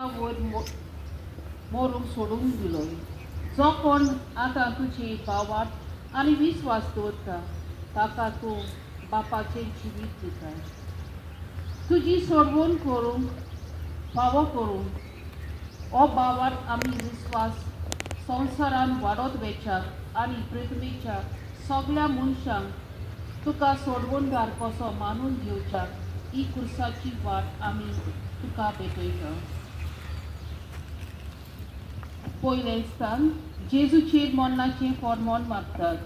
वयर मोरूंक सोडून दिलो. जो कोण आतां तुजी भावार्थ आनी विस्वास दवरता ताका तूं बापाचें जिवीत दिता. तुजी सोडवण करूंक फावो करूंक हो भावार्थ आमी विस्वास संवसारान वाडत वेचात आनी पृथ्वीच्या सगळ्या मनशांक तुका सोडवणदार कसो मानून घेवच्या ही खुर्साची वाट आमी तुका भेटयता. पयले स्थान जेजूचेर मरणाचें फर्मोन मागतात.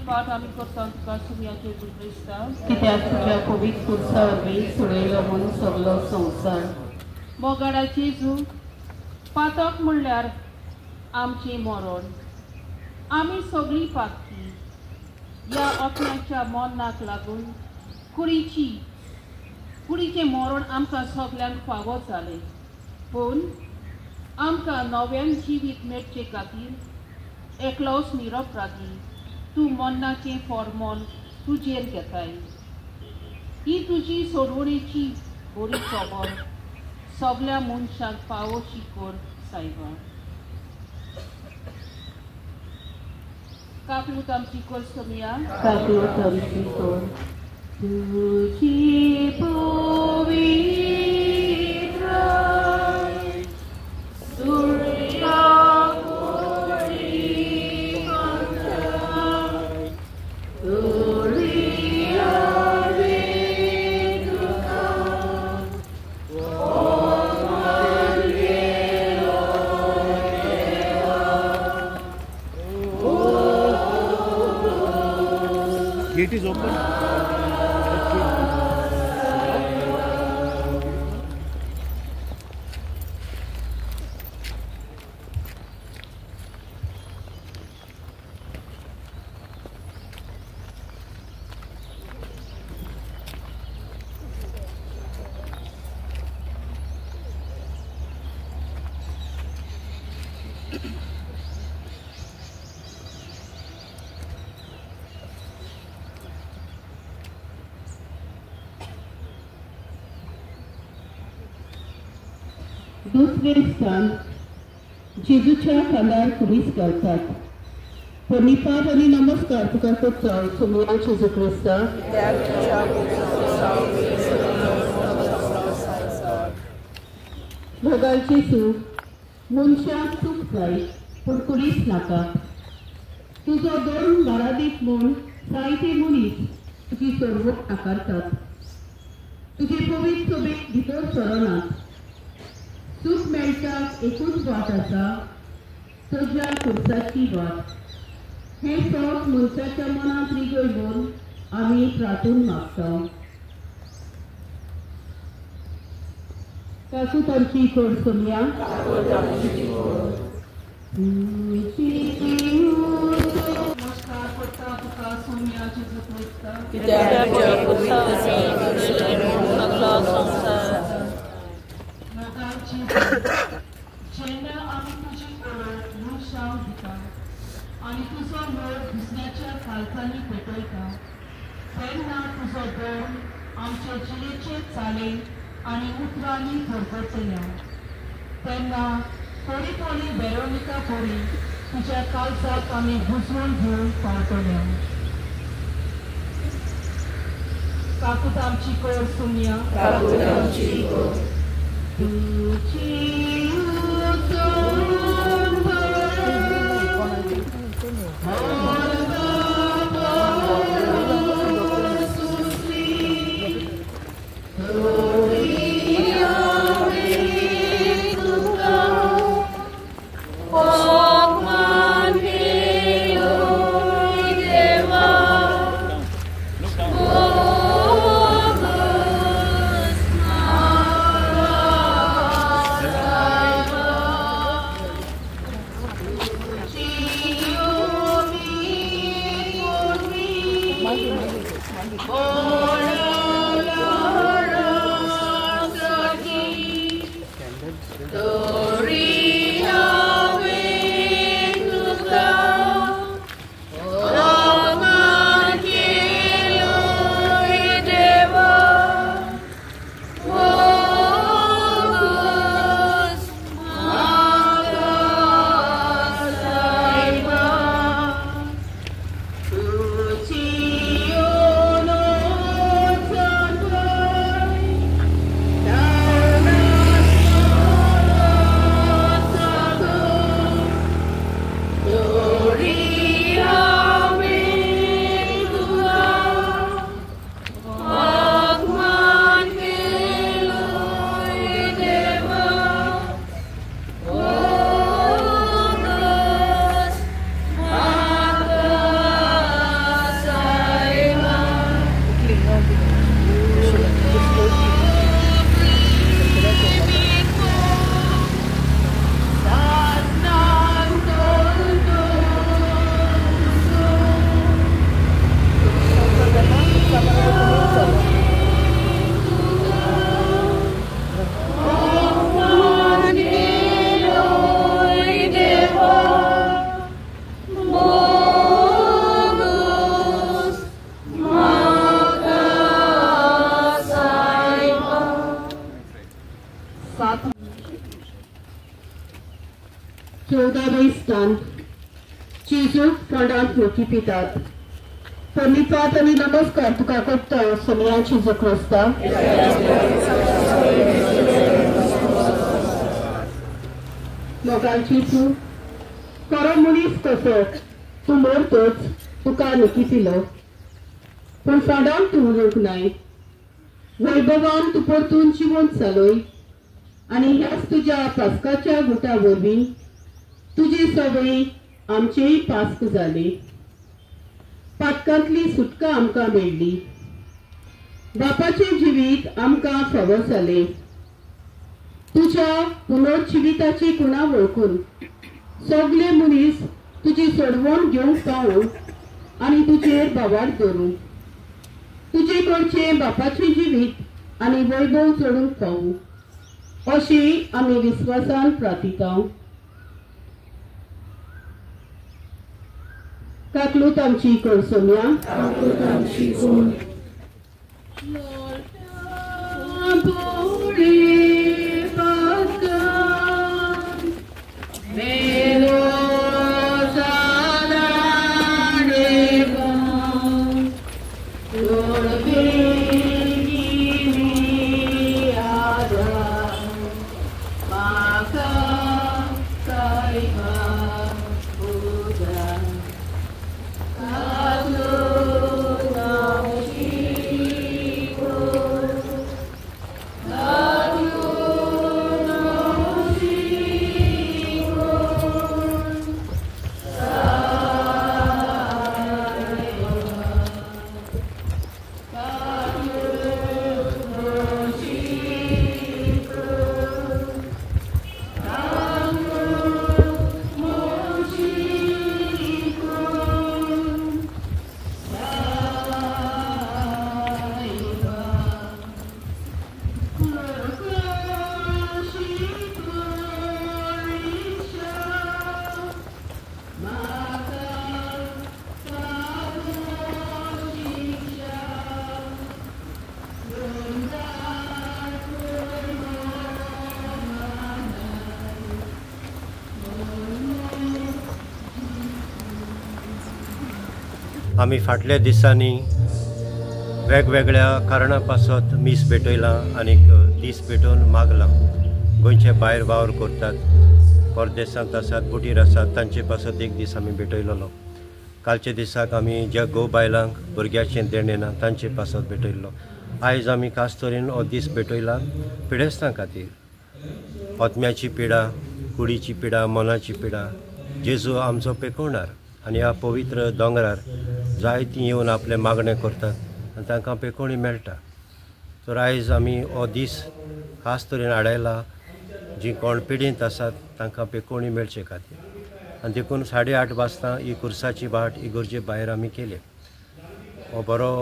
पाठ आमी करता तुका सुमया जेजू क्रिस्ता कित्याक तुज्या पवित्र खुर्सा वरवीं सोडयलो म्हूण सगलो संवसार. मोगाडा जेजू पातक म्हणल्यार आमचें मरण. आमी सगळीं पातकी ह्या अपण्याच्या मरणाक लागून कुडीचें मरण आमकां सगल्यांक फावो जालें. पूण आमकां नव्यान जिवीत मेळचे खातीर एकलोच निरपराधी तूं मरणाचें फर्मोन तुजेर घेताय. ही तुजी सोडवणेची बरी खबर सगळ्या मनशांक फावोशी कर सायबा. काकलूत आमची कर सोमया. काकलूत आमची कर. तुजी पवित्र Gate is open. दुसरे स्थान जेजूच्या खांदार कुडीस घालतात. पनिपात आनी नमस्कार तुका करता सोमया जेजू क्रिस्ता. भोगालचे सूख मनशाक सूख जाय पूण कुडीस नाका. तुजो दोन बारादीक म्हूण जायते मनीस तुजी सोडवण आकारतात. तुजे पवित्र सोबेक भितर सरनात. सूख मेळटाक एकूच वाट आसा तुज्या खुर्साची वाट. हे सोख मनशाच्या मनांत रिगय म्हूण आमी प्रार्थून मागता. काकूत आमची कर सोमया. नमस्कार करता तुका सोमया जेजू क्रिस्ता. जेन्ना आमी तुजी ओळख मनशांक दिता आनी तुजो मेळ दुसऱ्याच्या खालचांनी पेटयता तेन्ना तुजो दोन आमचे जिणेचे चाले आनी उतरांनी भरभरतल्या. तेन्ना थोडी थोडी बेरोनिका पोरी तुज्या काळजाक आमी बुजवून घेवन पावतल्या. काकूत आमची कर सोमया. 14वें स्थान जेजूक फोंडांत लोकी पितात परनिपात आनी नमस्कार तुका करता सोमयांची जो क्रिस्ता मोगांची तूं खरो मनीस कसो तूं मरतोच तुका नकितिलो पूण फोंडांत तूं उलोवंक नाय वैभवान तूं परतून जिवंत जालोय आनी ह्याच तुज्या पास्काच्या गुटा वरवीं तुजे सवय आमचेय पास्क जाले पातकांतली सुटका आमकां मेळ्ळी बापाचें जिवीत आमकां फावो जालें तुज्या पुनर्जिविताची खुणा वळखून सगळे मनीस तुजी सोडवण घेवंक पावूं आनी तुजेर बावार दवरूं तुजे कडचें बापाचें जिवीत आनी वैभव चडूंक पावूं अशी आमी विस्वासान प्रार्थिता काकलूत आमची कोण सोम्या आमी फाटल्या दिसांनी वेगवेगळ्या कारणां पासत मीस भेटयलां आनी दीस भेटोवन मागलां गोंयचे भायर वावर करतात परदेसांत आसात बुटीर आसात तांचे पासत एक दीस आमी भेटयलोलो कालचे दिसाक आमी ज्या गो बायलांक भुरग्याचें देणें ना तांचे पासत भेटयल्लो आयज आमी खास तरेन हो दीस भेटयला पिडेस्तां खातीर आत्म्याची पिडा कुडीची पिडा मनाची पिडा जेजू आमचो पेकोवणार आनी ह्या पवित्र दोंगरार जायतीं येवन आपलें मागणें करतात आनी तांकां पेकोवणी मेळटा तर आयज आमी हो दीस खास तरेन आडायला जीं कोण पिडींत आसात तांकां पेकोवणी मेळचे खातीर आनी देखून 8:30 वाजता ही कुर्साची वाट इगोर्जे भायर आमी केले हो बरो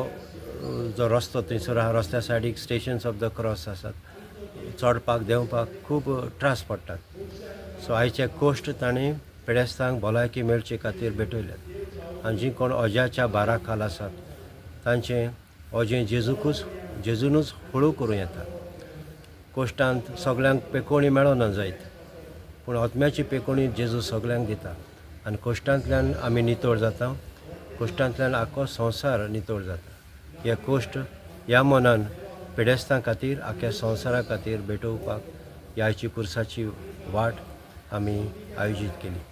जो रस्तो थंयसर आहा रस्त्या सायडीक स्टेशन्स ऑफ द क्रॉस आसात चडपाक देंवपाक खूब त्रास पडटात सो आयचे कोश्ट ताणें पेडेस्तांक भलायकी मेळचे खातीर भेटयल्यात आनी जीं कोण ओज्याच्या बारा खाल आसात तांचें ओजें जेजूनूच हळू करूं येता कोश्टांत सगळ्यांक पेकोवणी मेळना जायत पूण आत्म्याची पेकोवणी जेजू सगळ्यांक दिता आनी कोश्टांतल्यान आमी नितळ जाता कोश्टांतल्यान आख्खो संवसार नितळ जाता हे कोश्ट ह्या मनान पेडेस्तां खातीर आख्या संवसारा खातीर भेटोवपाक ह्याची कुर्साची वाट आमी आयोजीत केली